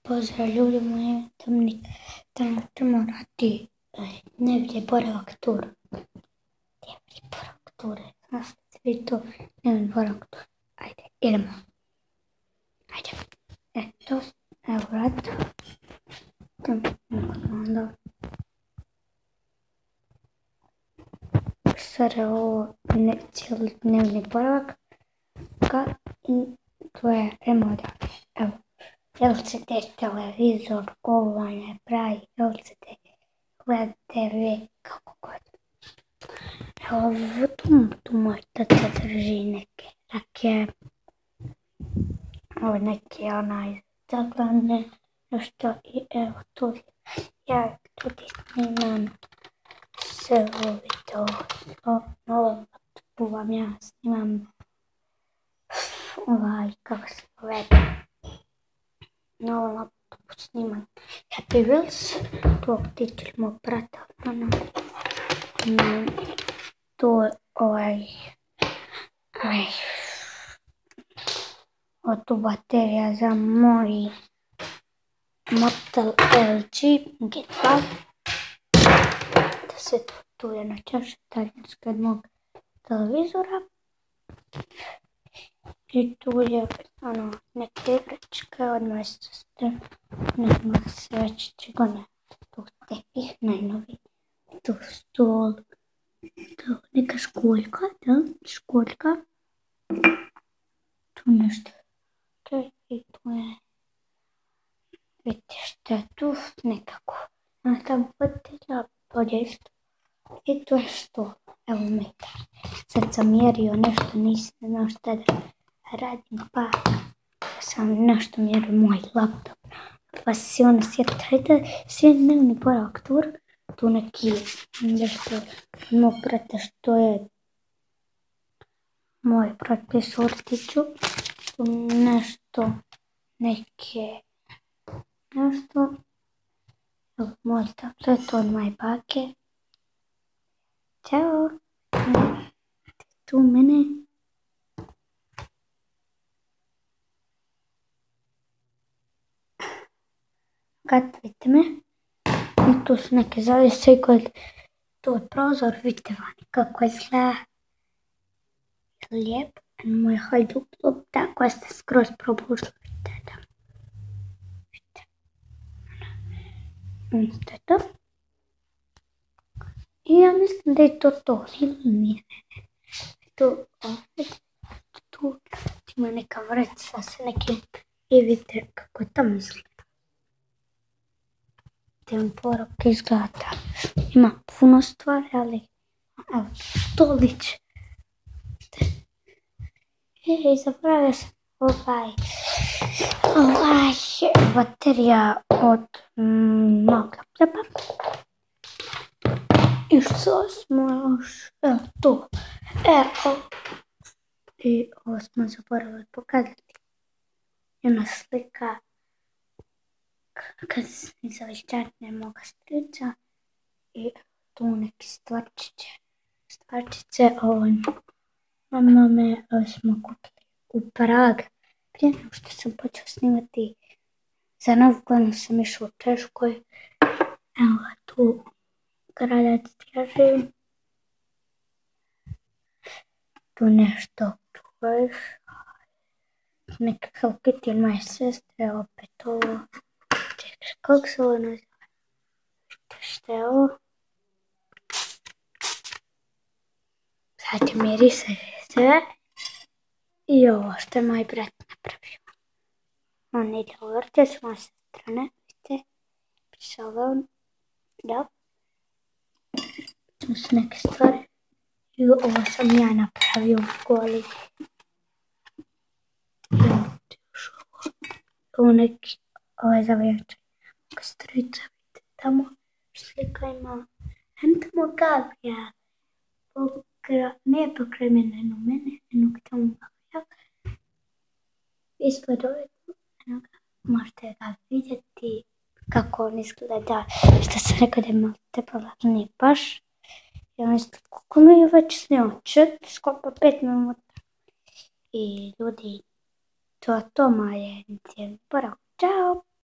Pozdrav ljudi moji, tamo ćemo raditi dnevni boravak tur. Dnevni boravak tur, znaš li vi to? Dnevni boravak tur. Ajde, idemo. Ajde. Eto, evo radite. Onda. Sada je ovo cijeli dnevni boravak. I to je remoda. Evo. LCD televizor, ovo je pravi LCD, gleda TV, kako god. Evo tu moj tata drži neke rakije, ovo neke zaklane, nešto i evo tu ja tudi snimam sve ovo video, na ovom laptopu vam ja snimam kako se zove. Na ovom laptopu snimam Happy Wheels, tu obitelj mog brata, tu tu baterija za moj Motel LG G2, da se tu je na čaši daljinska od mog televizora. I tu je neke igračke od moje sestre, nema se već 3 godine, tu tepih najnoviji, tu stol, tu neka školjka, školjka, tu nešto, i tu je, vidite što je tu nekako, tamo fotelja, bolje isto, i tu je stol, evo metar, sad sam mjerio nešto, nisam znao šta da radim, pa sam nešto mjerio moj laptop, pa se onda sjetila da svi dnevni boravak tur, tu neki nešto mog brata što je moj propis u vrtiću, tu nešto, moj tablet od moje bake. Ćao, tu mene. Kad vidite me, i tu su neke zavise i kod tu je prozor, vidite vani kako izgleda lijep. Moj hajduk, tako ste skroz probušli, vidite da. Vidite to. I ja mislim da je to, ili nije, tu ima neka vreća sa nekim, i vidite kako tamo izgleda. Dnevni boravak izgleda tamo. Ima puno stvari, ali evo, stolić. Zaboravio sam baterija od mog laptopa. I što smo još, evo to, evo. I ovo smo zaboravili pokazati. Jedna slika kad sam zavišćatne moga strica i tu neki stvarčice, mame smo kupili u Prag. Prije nego što sam počeo snimati za Novu godinu sam išao u Češkoj. Evo tu kraljac tježi. Tu nešto čuješ. Neka Hello Kitty od moje sestre, opet ovo. Čekaj, kako se ovo naziva? Vidite što je ovo? Sad će mirisati sve. I ovo što je moj brat napravio. On ide u vrtić, moja sestra ne, vidite. Pisala on, da. Tu su neke stvari. I ovo sam ja napravio u školi. Ovo neki, ovo je za večer. Strica, vidite tamo, slika ima. Tamo Gavrija. Ne pokraj mene, eno tamo Gavrija. Ispod ove tu, možete ga vidjeti kako on izgleda. Što sam rekao da je malo tepala, nije baš. I on isto kako mi je već snio skoro 5 minuta. I ljudi, to je moj dnevni boravak. Ćao!